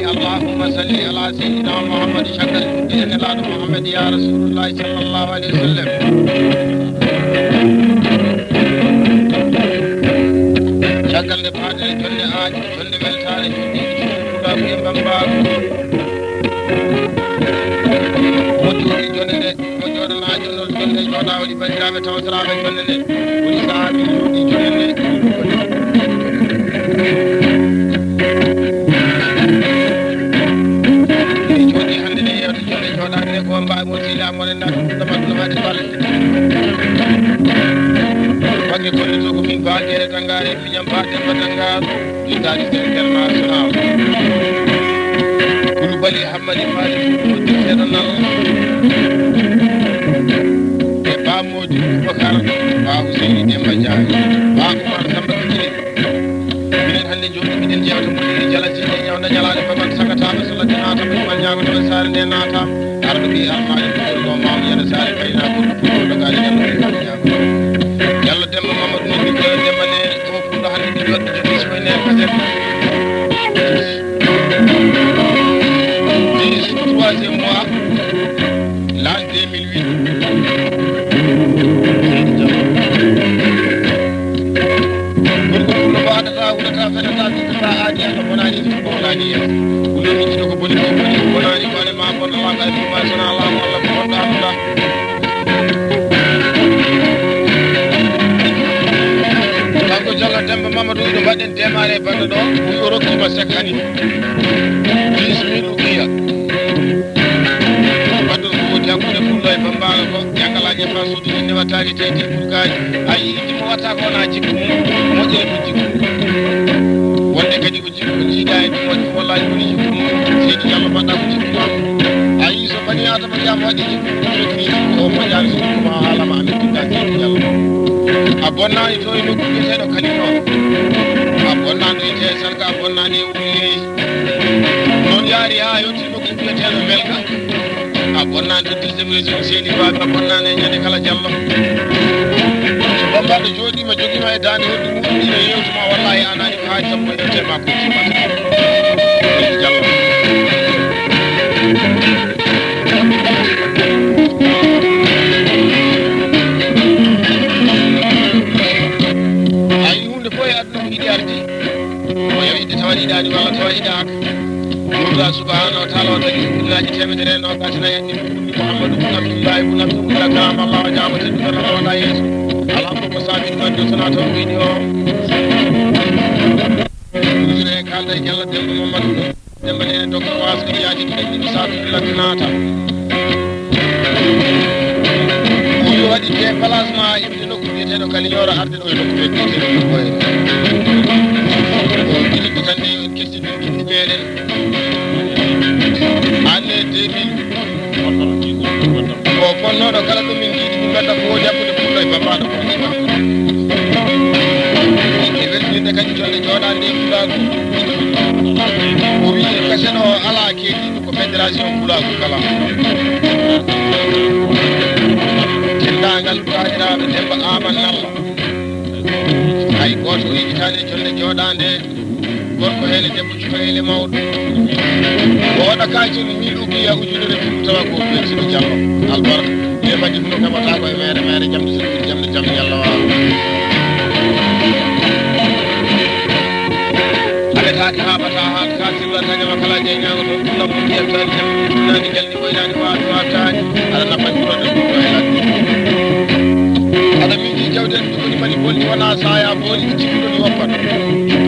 اللهم صل على سيدنا محمد شكل الدين على محمد يا رسول الله صلى الله عليه وسلم شكل لبعض الجنة آج جنة ملتان جنة كودا في بمبار موجود جنة موجود ناجل جنة جودا ولي بجرامة توسرامة جنة ولي صحابي جودي جنة ko mbaay mo sila mo len nak dama di bal wagi ko ni ko min baade tangare mi jam baade batanga itali international kulu bali hamadi mali ko defena na e ba moju bakar ba useni demba jaay ba ko samba kini minen hande joni minen jewta mo ni jala ci nyaw na nyalaade faman sagata sallallahu alaihi wasallam ko nyaago to sare ne nata ardu bi almaani ko maam yana sare bayna ko daga ni yalla demba mamadou ni ko demba ne ko fundo hande di wadde ci so ne kaset c'est le troisième mois l'an 2008 Demba Mamadou do baden démarré bande do ko rokki ma sakani bismillah kiya badu ko jakude fulay bambala ko jangala je fa sudu ni watari tete burkaji ayi mo wata ko na jikku mo je ko jikku wonde kadi ko jikku jiida e mo wallahi ko jikku sedi yalla bada ko jikku ayi so bani adama jam wadi jikku ko mo jari so ko hala ma amin kidaki yalla abonna ito ino kugete do kalino abonna do ite sarka abonna ni wuli non yari ha yoti no kugete do melka abonna do deuxième région seni ba abonna ne nyane kala jallo so bamba do jodi ma jogi ma e dani hoddu mu ni yewtuma wallahi anani ko haaj tammo yewte ma ko timma jallo dani wala to idak Allah subhanahu wa ta'ala tagi billahi temedere no kasna yanni Muhammadu bin Abdullah ibn Abdullah karam Allah jamatu sallallahu alaihi wasallam Allahumma salli wa salatu video usre kalda jalla demba Muhammadu demba ne dokko was ko yaati ni sabu lakinata ko wadi ke plasma ibnu ko biete do kali yoro arde do ko biete ko tande kesti do ki beden ane 2000 ko fonno do kala dum min yidi dum gadda ko jabbude fulay babado ko ni welni de kadi jonde jodande fulago o wi kaseno ala keedi ko fédération fulago kala tendangal baadiraɓe demba amanalla ay goto yitade jonde jodande gorko hele debbo cukalele mawɗo o waɗa kaciri miɗugiya ujunere fum tawa ko ɓeysiɗo jallo albarka e mbaɗi funo keɓata koye mere mere jamde sirbi jamde jamde yalla wawa aɗetaki haɓata haat ka sirla tañama kala jeeñago to ɗumnam mo mbiyatani jam nani jalni ɓoynani wato wattani aɗa naɓɓat ɓurode ɗum e ladde aɗa miɗi jawden ɗugoni mbaɗi bolli wona saya booli cikkuɗoni woppat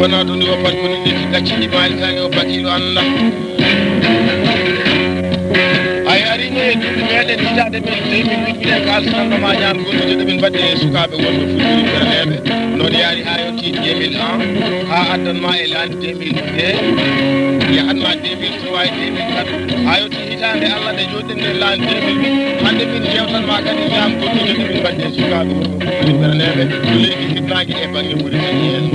wona ɗum ni woppat koni neti gaccidi maali tani o bakilo anda ay ari ne duɓi meɗen hitade men 2008 minen ko alsanandoma ñan gondude ɗo min mbaɗi e sukaɓe wonɓe fuɗɗiri ɓerneɓe noon yaari ha yetti 2001 ha addanma e landi 2002 yahatma 2003 2004 ha yetti hitande allah nde joɗɗen nder landi 2008 hande min jewtanma kadi ñam gondude ɗo min mbaɗi e sukaɓe wonɓe fuɗɗiri ɓerneɓe to leydi hibnaki e banggue Mauritanie en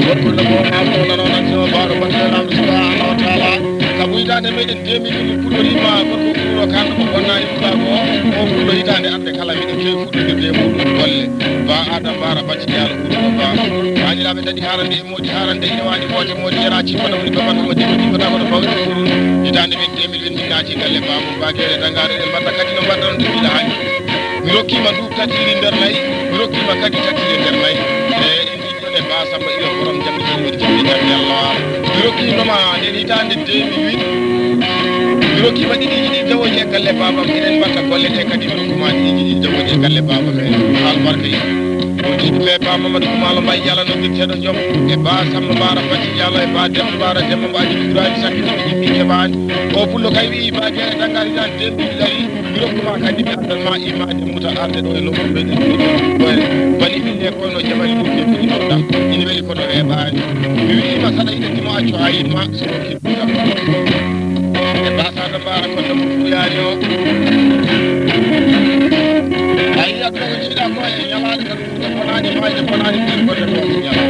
wonko lamo amona noon tan so baɗo battelamdo subhanahu wa taala sabu hitande meɗen 2000 puɗɗorima gorko ɓuuro kalno ko bonnani fuɗako o fuɗɗo hitande arde kala miɗen kewi fuɗɗodirde e muɗum golle ba adam bara bacci dialo ɓuuro ba baniraɓe daɗi harande e moɗi harande ine waɗi mote moɗi yara cippana woni baban hama jimma jimmata kono fawde ɓuuru hitande men 2020 naati galle bamum bakere dangare en mbatta kadi no mbaɗɗa on ɗuɗɗiɗa hani mi rokkima duuɓi tatiri nder nayyi mi rokkima kadi tatiri nder nayyi e ba samba ilo borom jammi timmiɗi jammi jammi allah mi rokkinoma nden hitande 2008 mi rokkima ɗiɗiji ɗi jawoji e galle babam eɗen mbatta golle ɗe kadi mi rokkuma ɗiɗiji ɗi jawoji e galle baba men albarka yi o jiɗi me ba mamadou koumalo mbaye yala noddirteɗo joom e ba samba mbara bacci diallo e ba demba mbara demba mbaji ibrahima sakkitimi jimmi keɓani o pullo kay wi ba jeere dangari tan dembiɗi ɗari mi rokkuma kadi mi andanma imade muta arde ɗo e nokku meɗen ɗoe bani minne kono jamani ɗum ke piɗinoɗa ina weeli kono weeɓani mi wiima saɗa yiɗetimo accu ha yimma so rokki muta e basada mbara konno mo fuyani o ayi aduna ko jiiɗa ko e ñalade tan fuuta bonani mayde bonani ɓen golle ɗo ñala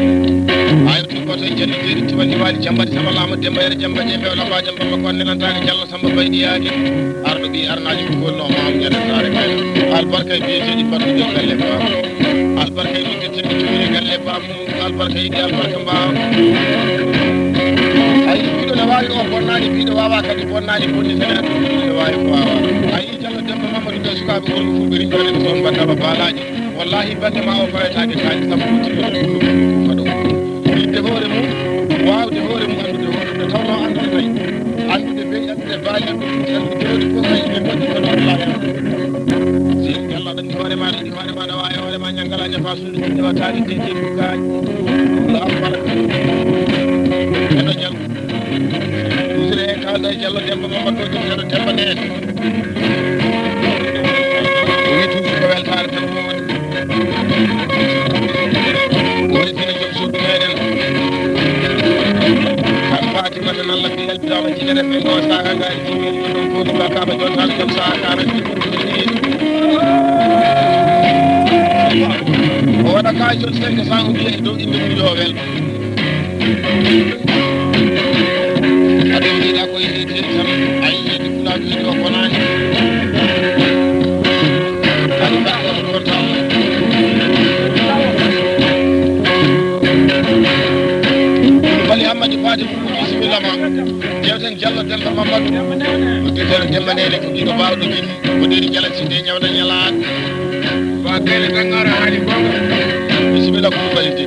ayoti goto e jalli jeeri tiwani waali jambadi samba lama demba yere jamba je mbewla mba jamba ba kon nenantake diallo samba bayɗiyaki arɗo ɓi arnaji ɗum golno mam ñanatare kayna albarka e biyeteɗi battude galle bam albarka e noddirteɗi cuɓire galle bam albarka yiɗi albarka mbawa ayi ɓiɗo ne wawi o bonnani ɓiɗo wawa kadi bonnani bonni tene adu ɓiɗo ne wawi ko wawa ayi diallo demba mamadou de sukaɓe worɓe fulɓe rimɓene ɓe toon mbattama baalaji wallahi bande ma o fawetake kaali saabu ɗutiɗo faɗo yidde hoore mum wawde hoore mum andude hoore mum tawno andude nayi andude beyi andude baali andude jewdi fof kay ɓe moƴƴi kono wallahi si yalla ɗanni hoore maɗa ɗi hoore maɗa wawi hoore ma ñaggala ñafa sunde ɗi ɗewatani deje bukkaji ɗo albaraka eɗo jallo usre e kalda e diallo demba mamadou ɗum eɗo demba nene wi toujours ko weltare tan mowoni woni fina joom suudu meɗen kam fatimata nalla fi yalbitama jiɗere men o saka gari jimiri ɗum foti bakama jontano joom sakara o waɗa kajol 500 uji e dow inde mum yo welɗo aɗo jiiɗa ko yeytede tan ayi yedde fulaɓe yiɗi o konani aɗa mbaɗɗoto portable bali hammadi fati ɗum bisimilla ma jewten diallo demba mamadou noddirteɗo demba nene ko ɓiɗo bawɗo guiɗi goɗɗiri jalatinde ñawda ñalade bakele dangara haali gonga bisimilla ko ɗum balide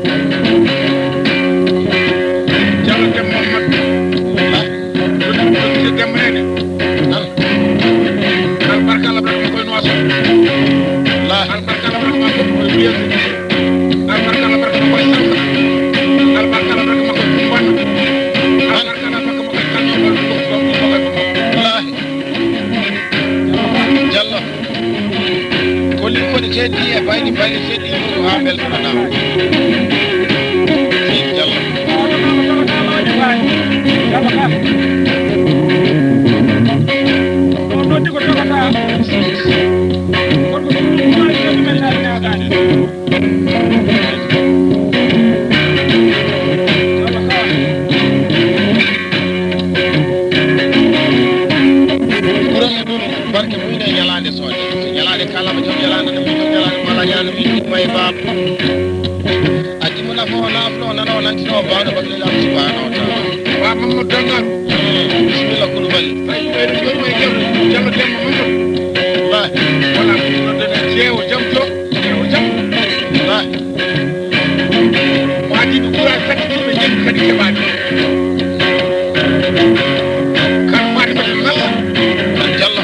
diallo demba mamadou noddirte demba nene albarka allah barka koye noaso la albarka allah barka ma koye wiyete albarka allah barka ma koye sansa albarka allah barka ma koye kumbanno albarka allah barka ma koye kalñogol wallahi diallo kolli koɗi seeɗi e bayɗi bayɗi seeɗi yimɗo ha beltoɗaɗa si diallo noddi ko jogata ɓurani ɗum barke muyne ñalade soode ñalade kalama joom ñalade no min joom ñalade mala ñalade min ɗiɗma e bab addi mo nafo o nafno o nana o nantino o bawɗo baɗɗeɗam subhanahu wa taala wa mamadou dangal bisimilla koulibaly ay ɓeyɗo joɗima e jewde diallo demba mamadou wallahi wona ɗoɗene jeewo jaam jo jeewo jaam wallahi wajiɓe ɓuura sakkitiɓe jeggi kadi keɓani kan fatimata nalla kan diallo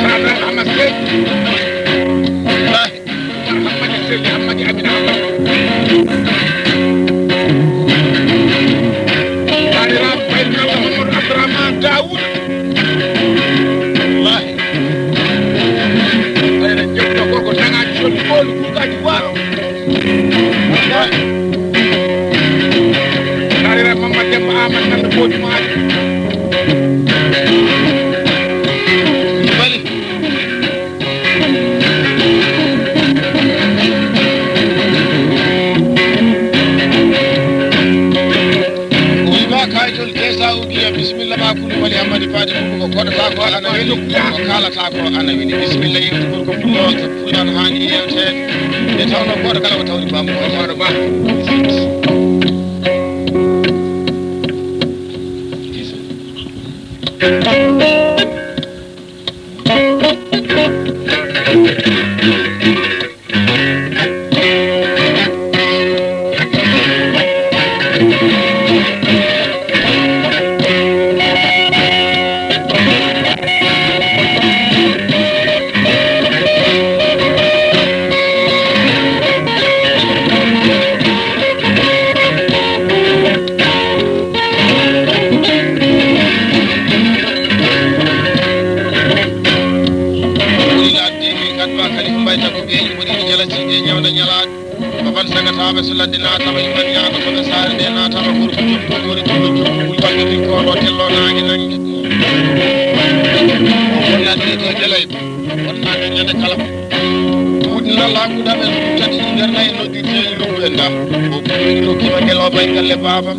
tata hamad sey wallahi hammadi seydi hammadi amina hammad baniraɓe ɓayde nalla mamadou abdourahmane daoud wallahi ɓayɗen jewtuɗo gorko nagaji solli ɓoolu kuukaji waalo wallahi baniraɓe mamadou demba amad nalla boodi maaji bali wima kajol kesa ugiya bismillah ma kulu wali amadi fadi ko kodata ko ana weli ko kalata ko ana weli bismillah yimtu ko fullo fulan hani yewte e tawno goto kala ko tawri bambo hono ba suladina tama iman nyaako to saare de na tama ko ko ko balde ko rotello naangi nangi wonna ni to delay wonna ni nyande kala wudna la ko dabe tati nderna en noddi te lo benda ko ko ki ma gelo bay galle baba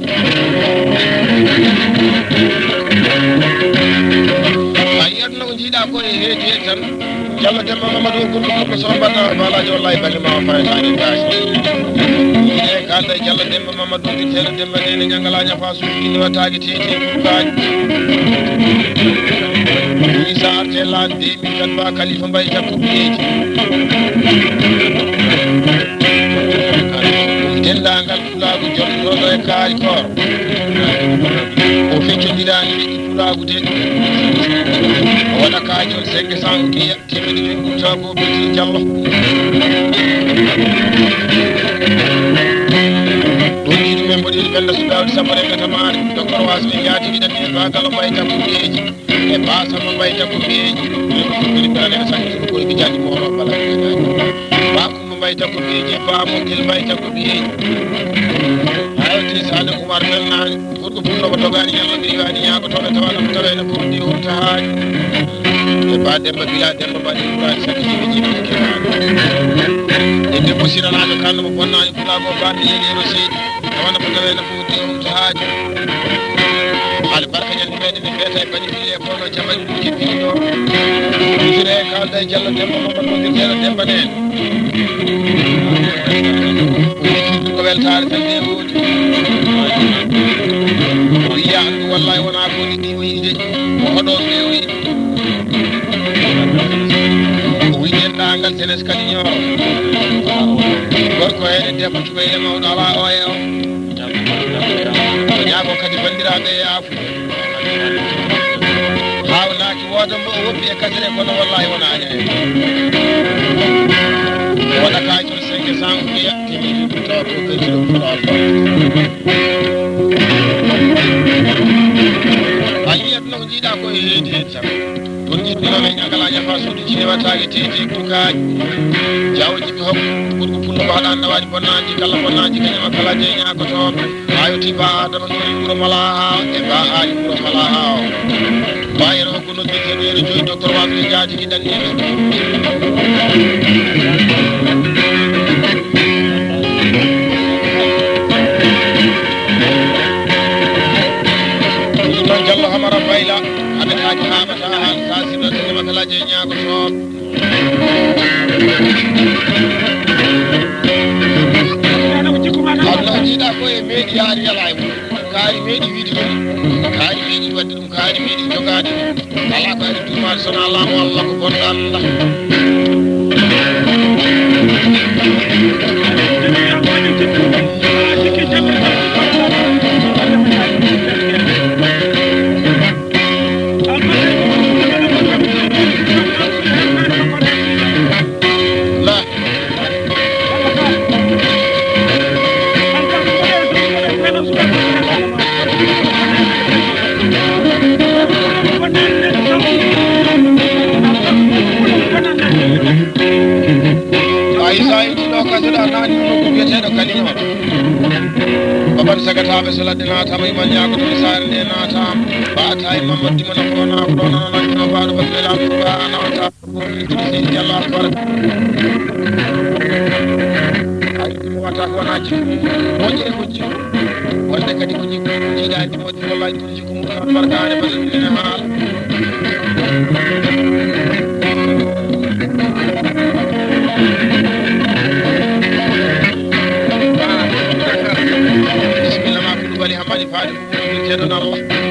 ayat no jida ko e heje tan jalla dem mamadou ko so bana bala jo wallahi bali ma fay tani taasi kala jalla demba mamadou di tela demba ne nyangala nya fasu ni wataagi tete baaj ni sar tela de mi kan ba khalifa mbay takku beji dendangal fulaagu jollo do e kaari kor o feccu didani ni fulaagu de wala kaajol 500 kiya timidi jogi tabo be jallo men bodi bella su daw samare kata mari doktor wasmi yaati gidan ni bagal bayta ko beji e basa mo bayta ko beji ko bili bala ne sanki ko bi jaji mo ro bala ba ko mo bayta ko beji ba mo gel bayta ko beji ayati sala umar nan nan ko ko bunno ba dogani yalla bi wani ya ko to be tawala ko tawe na ko di on taaj e ba demba bila demba ba di ba sanki bi ji ke e de mo sira na kan mo bonna ko la mo ba ni ro sey wana ko tawe na ko di on taaj al barka jandi be de feta bani bi e ko no jama ki bi do jure kal day jallo demba mo ko di tela demba ne ko weltaare tan de wodi o ya wallahi wana ko ni wi de ko do be wi o wi den dangal tenes kadi nyoro gorko ene debbo tube e mawdo ala o e o nyaabo kadi bandirabe yaafu hawlaaki wodo mo wobbi e kasere kono wallahi wana anya wala ka to 500 ko yakki mi to ko ko jiro fala ayat no jida ko heedi tan don jiddi no men ngala ya fasu di cewa taagi tete ko kaaj jawji bi hokku burgo pullo baada na wadi bonnaji kala bonnaji kanyama kala je nya ko to ayoti ba adama no yuro mala e ba ali yuro mala bayro ko no jiddi ne joy docteur wa bi jaati gidan ni jallo hamara bayla abe haji hamata hal kasina de makala je nyaago to Allah jida ko e meedi yaari yalay kaari meedi widi dum kaari meedi wadde dum kaari meedi jogaade ala ko ari tumal sona Allah mo Allah ko bon Allah baban sagata be saladina ta mai manya ko misal ne na ta ba ta yi mamadi mana ko na ko na na ba do ba la ko ba na ta ko ni Allah akbar ay mo wata ko na ci mo je ko ci wonde kadi ko jikku jiiɗaji moƴƴi wallahi ko jikku mum albarkane balɗine haala bisimilla ma kuɗu bali hammani faade ko ɗum keɗon Allah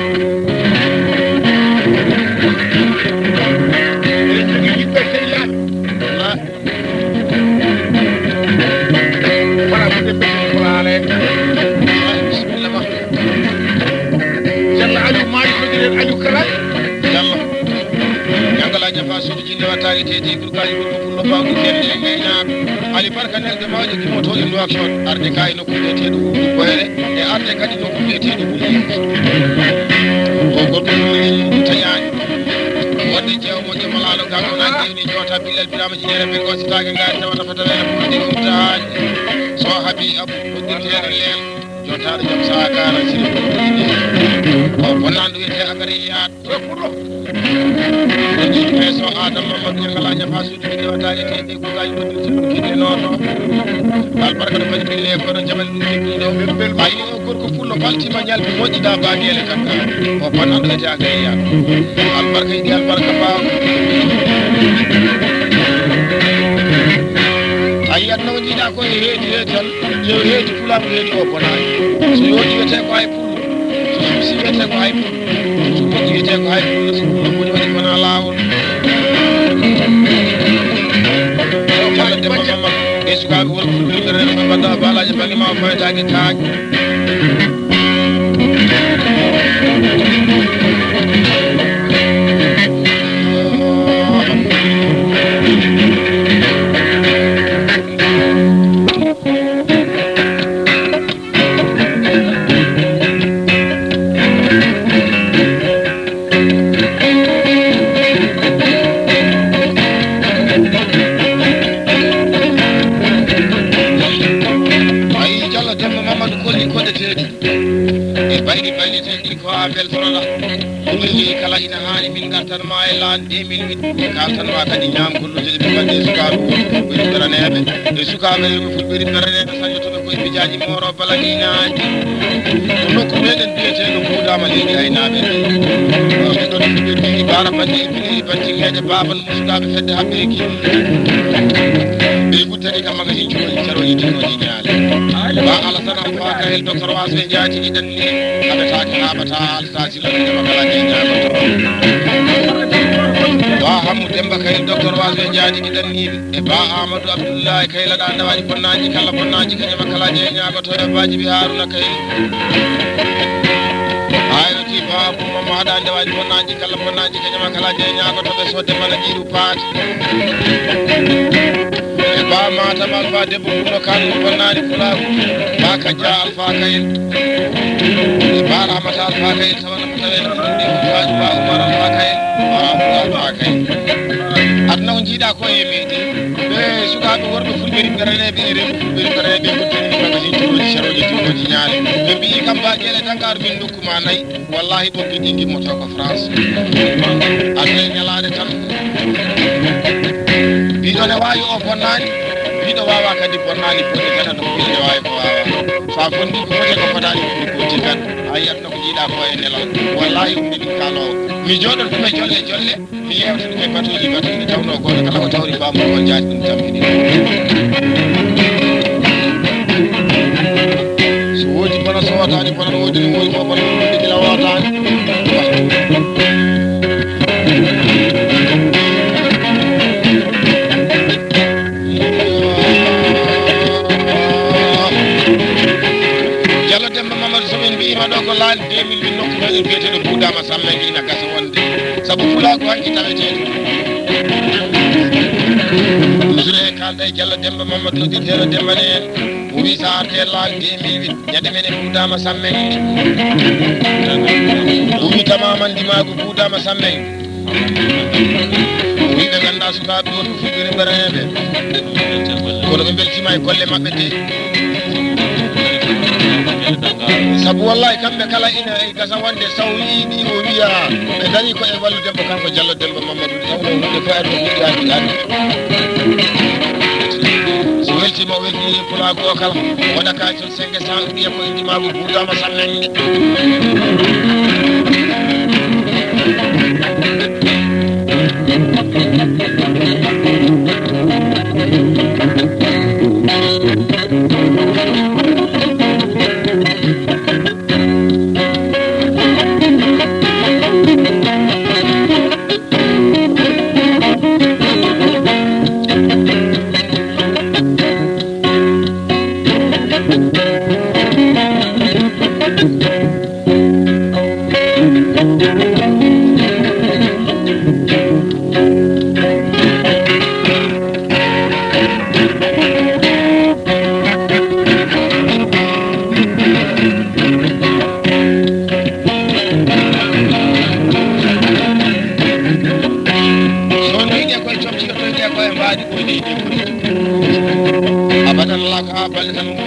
suudu jinne wattaki tete kurkaji ɓurko pullo fawɗi kenne e gaynaaɓe ali barka nelde mawƴe gimmoto e nouakchott arde kayi nokku wiyeteɗo hundu boyre e arde kadi nokku wiyeteɗo hunde o gorko ɗum tañani wonde jeewo moƴƴo malaɗo gal on an ƴewni jota billal birama jinere ɓe gositake ngari tawata fatawene ɓurɗi furtahaji so haabi abou ɗogguirteɗo leel jottaɗo joom sakara siri ɓurɗiɗi o bonnanɗo wiyete agari yaat so Adam Mamadou Yangala Nyafa suudu ɓe ndewataki tede kugaji ɗoɗirti ɗum kidde noon ɗo albarka ɗo kadi ɓille kono jamal ɗum jeggiɗo ayi o gorko pullo faltima ñalɓe moƴƴiɗa baguele takka o bonnanɗo wiyete agari yaat albarka yiɗi albarka baw ayi adna o jiiɗa koye heedi heedi tan yo heedi fulako heedi o bonani so yooɗi wiyete ko hay pullo so suusi wiyete ko hay pullo so moƴƴi wiyete ko hay pullo so pullo boni waɗi kona lawol jalla demba mamma e sukaɓe worko fulɓirɓe reno ɓe mbaɗɗa balaji bange ma o fawetaki kaañ kala ina haani min gartan ma e laan 2008 kaltan ma kadi ñamkollude ɓe mbaɗi e sukaɓe fulɓeri beraneɓe e sukaɓe fulɓeri beraneɓe sañotoɓe koye miijaji moro baladinaji ko nokku meɗen biyeteɗo kuudama leydi aynaɓe ɗon fulɓeri bara bande e bileri bantingeɗe baban musukaɓe fedde haɓɓeki ɓe guttani kam magasin curoji caroji dinoji ñaale ba alasana faka hel docteur waso e jaati ɗiɗan ni haɓetake haɓata alta sillanadema kala je ñagoto ba hammu demba kayel docteur waso e jaati ɗiɗan niɓe e ba amadou abdoullahi kaylaɗa ndawaji bonnaji kala bonnaji kañama kala je ñagoto e baji bi haruna kayl ayoti ba bumama haɗa ndewaji bonnaji kala bonnaji kañama kala je ñagoto ɓe so dembana ƴiru paati ba matam alpha debbo ɓurno kan ko bonnani fulaku ba kajja alpha kayel ba ramata alpha kayel tawana ko tawen ɗumɗi kaji ba oumar alpha kayel amadou alpha kayel adna o jiiɗa ko e meɗi ɓe sukaɓe worɓe fulɓeri bereneɓe e remɓe fulɓeri bereneɓe guddani magasin turoji saroji turoji ñaale ɓe mbi kam ba gueɗe tankaru min dokkuma nayyi wallahi ɓoggi ɗi gimmoto ko France adna ñalade tan biɗo ne wawi o bonnani biɗo wawa kadi bonnani foti gata no biɗo ne wawi ko wawa sa fondi ko foti ko fotani ko ɓuri ko tiggat a yiyatno ko jiiɗa ko e nelal wallahi ɗum ɗiɗi kalowo mi joɗon ɗum e jolle jolle mi yewta ɗum e batuji batuji tawno goto kala ko tawri famu on jaati ɗum tampini so woodi bono so wotani bono woodi no woodi ko bono ɗum ɗiɗila wotani ɗo ko laani 2000 nokku meɗen biyeteɗo buudama samme ina gasa wonde saabu fulako hanki taweteɗo usure e kalda e Diallo Demba Mamadou noddirteɗo dembane en o wi sa arte laal 2008 ñande men e buudama samme o wi tamaman ndimago buudama samme o wi ɓe ganda sukaɓe wonɓe fuɗɗire ɓereneɓe kono ɓe beltima e golle mabɓe de sabu wallahi kamɓe kala ina e gasa wonde saw yiiɗi o wiya ɓe dari ko e walludembo kanko Diallo Demba Mamadou tawno hunde fo aɗo yiɗi adi adi so weltima o weltini pulago o kala waɗa kacol 500 wiya ko indimabo buudama sammende abadan la ka balde tan mo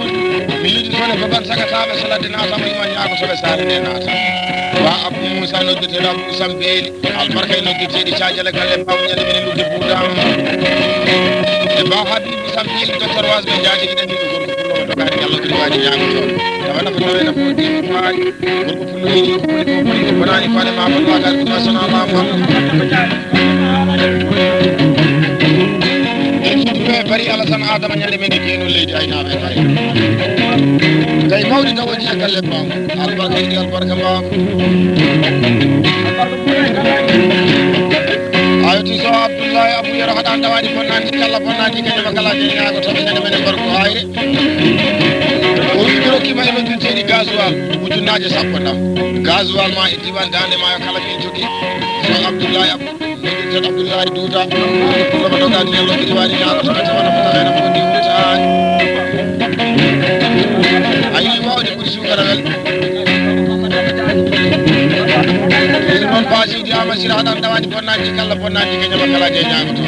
mi yidi sone ko ban saka tabe salade na sama iman ya ko sobe sare de na ta wa abu musa no de tera bu sambeli al barkay no de tedi chaajale galle pam nyande min lugge budam e ba habibu sambeli docteur was be jaaji de ni ko ko to ka yalla ko waji ya ko wana ko tawena ko di faay ko ko fullo ni ko banani faale ma ko wa gal ma sana allah bari ala san adama nyande men keno leydi ay nabe kay mawdi ka woni galle bam albarka bam ayati so abdullah abu yara hadan dawadi fonnani kala fonnani kene makala de naago to men men gorko hayre o wiro ki may no tiri gasoil ujunaaje sappo dam gasoil ma e diwan dande ma kala min jogi so abdullah Abdul Abdullah Duda ko ba doga ni lo ki wani na ko ta wana fata na ko di wuta ayi mawde ko sugara wel non paasi di amasira hadan dawani bonnaji kala bonnaji ke jama kala je nyaago to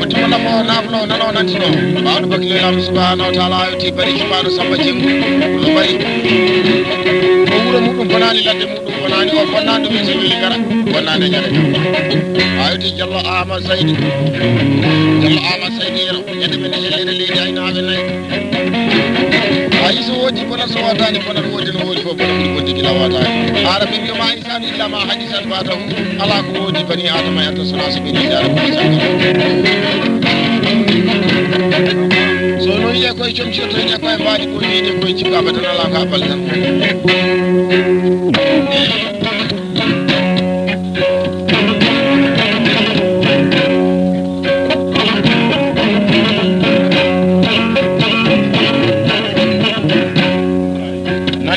ko to na mo na flo na no nan tino baadu bakile Allah subhanahu wa ta'ala ayati bari kibaru samba jimmu lo bari ko wuro mudum bonani ladde mudum bonani o bonnando mi sewili gara bonnande nyare ayati jalla ahmad saidi yede men helere leedi ay naabe nay ay so wodi bona so wadani bona wodi no wodi fo bona wodi gila wada arabi bi ma insan illa ma hadisan fatahu ala ko wodi bani adama ya tasala sabini ya rabbi so no ye koy chom choto ye koy baadi ko yide koy ci baba tan ala ka bal tan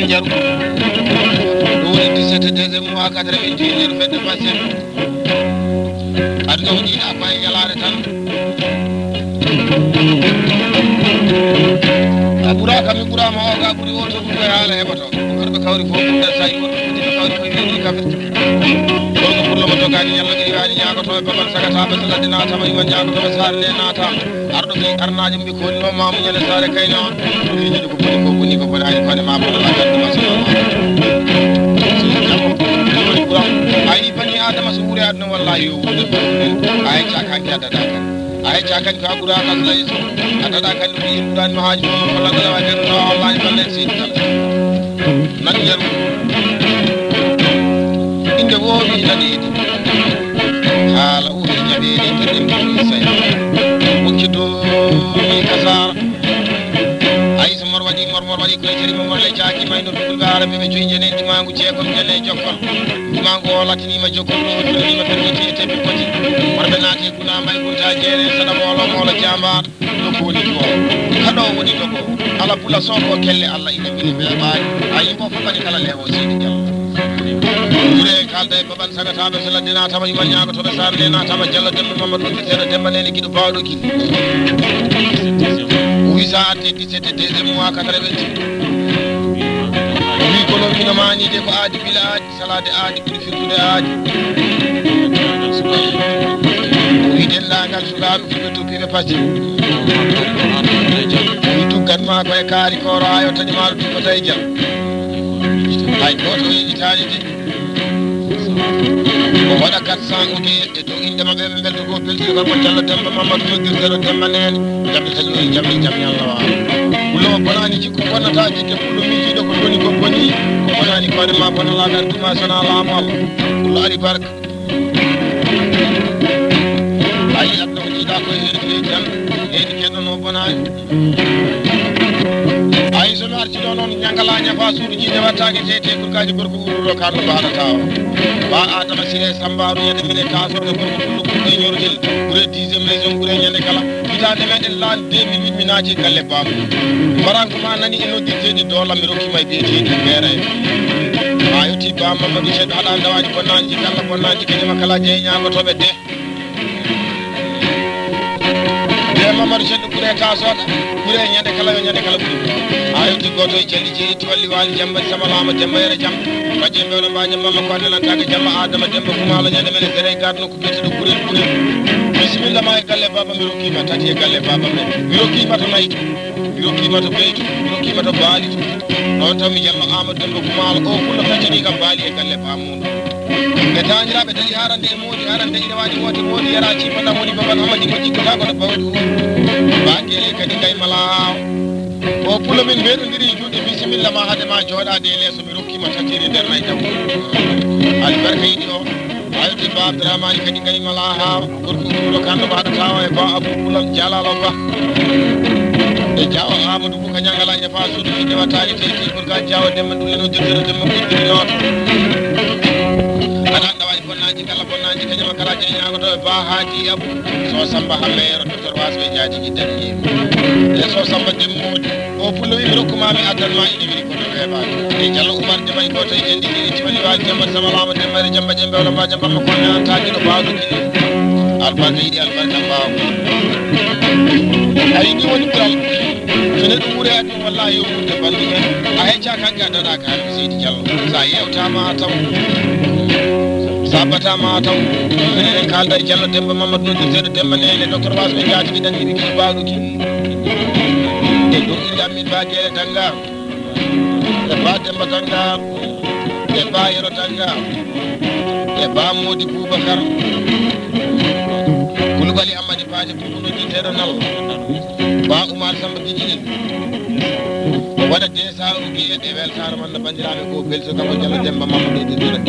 jaru do woni 17 mois 91 fedde passé aduna woni na fay yalaare tan abura kam bura ma o ga buri woto ko hala hebato arbe kawri fo ko say woto ko kawri ko ni ka fete ko ko lo to gani yalla gi wani nyaago to babal sagata be ladina tama iman nyaago to sarle nata ardo bi arnaaji bi ko no mamu nyale sare kayna ni ni ko boni ko boni ko ma bala la gaddo masala ay bani adama suuri adno wallahi yo ay chakan jada da ay chakan ka bura kan lay so adada kan bi dan mahaji mo wala da wa den no wallahi balle sin nan yaru inde wo bi dadi hala o bi jabe ni kedin ko say o kido ni kasar ay so mor wadi ko jeri mo le jaaki may no dugul gaara be joyi jene dimangu jeegom jene jokkol dimangu o latini ma jokkol do ni ma permiti te be koti marbe naati kuna may gunta jere sada molo molo jambaat do ko woni ko kado woni do ko ala pula so ko kelle alla ina bili be baay ay mo fa bani kala lewo sidi jam ure kalde babal sagata be sala dina tama iman nyaago to be sarle na tama jalla dem mamadou be sera dem nene gido baawdo ki wisa ate 17 mois 90 wi ko no mina mani de ko aadi bila aadi salade aadi ko firtude aadi wi den la gal sugaru fi to pibe pasti wi to ganma ko e kaari ko raayo tani maru to tay jam ay goto yi itaali de o waɗa 400 ude e dow inde maɓɓe ɓe belto ko beltiri kanko Diallo Demba Mamadou noddirtero Demba nene jamde tañoyi jamde jam ñallah wa pullo o bonani jikko bonnata jidde pullo miijiɗo ko boni ko boni ko bonani kode ma bonalagar tuma sona laamu Allah pullo ari barka ayi adna ko jiiɗa koye heedi jam heedi keɗon o bonani ayi somi artiɗo noon ñangala ñafa suudu jiide wattake tete kurkaji gorko ururo kanno mbaɗata o ba adama sire sambaru yede mine tasorde gorko pullo ɓurɗo e ñorgel ɓuure 10e région ɓuure ñande kala hitande meɗen lan 2008 mi naati galle bamou mbaranko ma nani e noddirteɗi doola mi rokkima e biyeteɗi beere ma yetti ba mamadou ceɗɗo haɗa dawaji bonnaji kala bonnaji kañuma kala jeeñagotoɓe de Mamadou Cheikh ɓuure tasoɗa ɓuure ñande kala yo ñande kala ɓuuri ha yetti goto e calli jeeyitti walli wali jambati samalama demba yere jam bajje mbewɗo mbaje mamma ko adelantake jamma adama demba kumalo ñande men sere garno ko bettiɗo ɓuurel ɓuurel bisimilla ma e galle baba mi rokkima tati e galle baba men mi rokkima to nayyi to mi rokkima to beyi to mi rokkima to baali to ɗon tan mi jamma amadou demba kumalo o fullo feccani kam baali e galle bamuɗo ɓe tañiraɓe dañi harande e moodi harande ine waɗi wote moodi yara cipaɗam woni babal hamadi ko jikkota kono bawɗi bagele kadi gay mala o pulo min mbeɗodiri juuɗe bisimilla ma haade ma jooɗade e leeso mi rokkima tatiri nder nayi jaw albarka yiɗi o ayde ba abdourahmani kadi gay mala ha gorko uuro kanno mbaɗa tawa e ba abou pulal jalalo ba e jawa amadou bouka ñangala ñafa suudu jiɗe wattani teti gorka jawa demma ɗum eno dirtero demma ɓiɗɗiri noto aɗa anda waɗi bonnaji kala bonnaji kañuma kala jeeñagoto e ba haaji abou so samba hammeyero docteur wasɓe jaaji dañi e so samba demmoji o pullo wi mi rokkumami addalma ine wiri kono weeɓani e diallo oumar demay ko tawi jendi kiri timani waali jambati samalama demmare jamba jembe wala mba jambamma konne an tagiɗo bawɗo kiri albarka yiɗi albarka mbaw a yiɗi woni ɓural so neɗɗo ɓuure addi wallahi yo ɓurde balɗu hen a hecca kanke a daɗa ka hanko seydi diallo sa yewtama taw sabatama taw enen kalda e Diallo Demba Mamadou noddirteɗo Demba nene docteur wasɓe jatigi dañiɓe kii bawɗo ki e dow inde amin ba gueele Dangar e ba Demba Dangar e ba Yero Dangar e ba Modi Boubacar Koulibaly Amady Paté pour noddirteɗo Nal ba Oumar Samba Guijiɗel o waɗa desa ugi e ɗe weltare man no bandiraɓe ko belso kamo Diallo Demba Mamadou noddirteɗo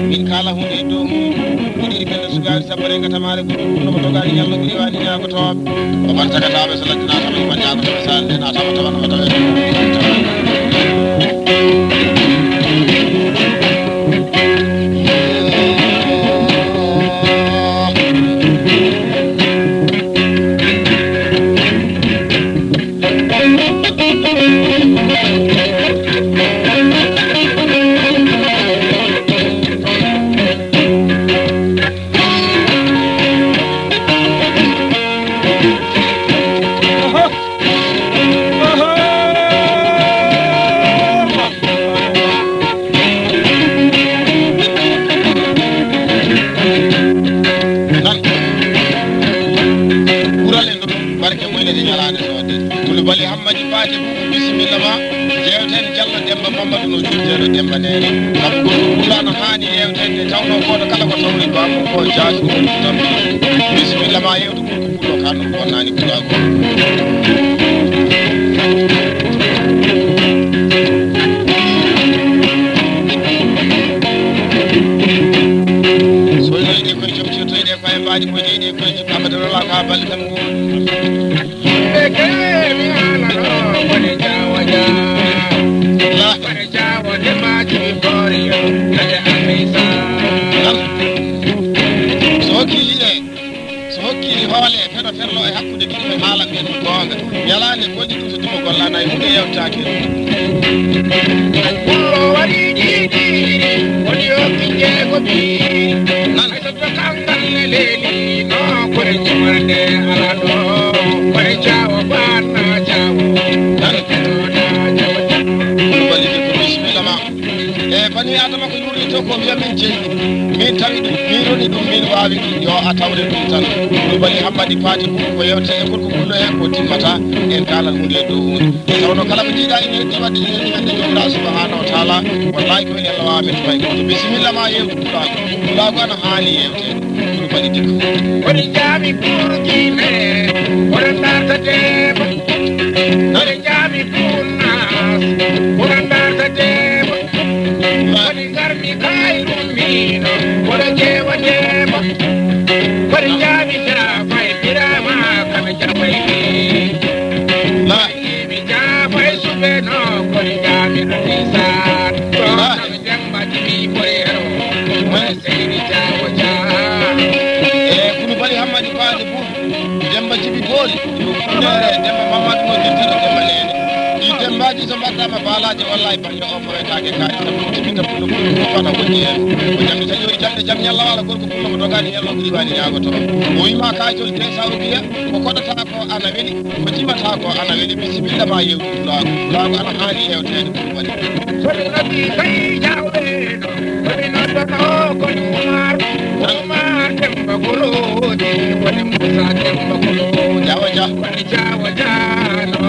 min kala hunde dow ɗiɗi ɓenɗo sugari sabbare gatamare goɗɗo ko dogani ñallo ɓuuri wani ñagotoɓe o man tagataɓe so laddi natama iman ñagotoɓe sa nde natama tawanoma tawe Koulibaly Hamady Paté bisimilla ma jewten Diallo Demba Mamadou no jurteɗo Demba nene kam gorko ɓuurano hani yewtede tawno koɗo kala ko tawri bamum ko jaasi ko tan bisimilla ma yewde gorko ɓuuro kanno bonnani ɓuurago so yiɗi koye joom cettoyɗe koye mbaɗi ko jeyɗi koye jom amadorola ka balɗe tan so hokki hoole feɗo ferlo e hakkude giɗo e haala ɓe ɗum gonga yala walla nayi hunde yewtaki pullo waɗi ɗiɗi woni hokki jeegomi nan soto kangal ne leeli no koye jumande ala ɗo koye jawo banna jawo bani adama ko yuri to ko biya min jeyi min tawi ɗum min roni ɗum min wawi ɗum yo a tawre ɗum tan ɗum bani hammadi faati ko yewte e gorko kullo he ko timmata en kalal hunde e dow hunde tawno kala ko jiiɗa ine heddi wadde inde jomɗa subahanahu wa taala wallahi ko enen lawa min fay goto bisimilla ma yewtu ɗulago ana haali yewtede ɗum bani dikko woni jaami ɓurgime oɗon dartatema woni jaami ɓurnas oɗon dartatema woni garmi kayrum mino oɗo jeewa jeema woni jaami jaafay birama kami jafay mi jaafay suɓe no koni jaami adisat ɗo kami demba jibi boyero woni seydi jawo jaa kono bali hammadi faade fof demba jibi booli yo funere demba mamadou no dirtata demba lene ɗi dembaji so mbaddama baalaji wallahi balle o fawetake kaali sabu tibinta pullo pullo fana woni hen ko jamde tawi yori jande jaam ñalla wala gorko pullo ko dogani ñallo ko ɗiwani ñagoto o wima kayitol te sa wiya ko koɗata ko ana weeli ko jibata ko ana weeli bisimilla ma yewtu laago ana haali yewtede pullo waɗi soɗo noddi kay jawɗeno komi noddono koni Umar demba golodi koni Musa demba golodi jawa ja koni jawa jano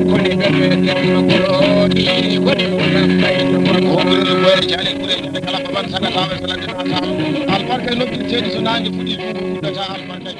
koni bebe demba golodi koni Musa kay demba golodi o ɓuri jale ɓure jale kala baban sagataɓe felandinata albarka e nobbil ceeɗi so nangue fuɗi ɗum fuɗɗata albarka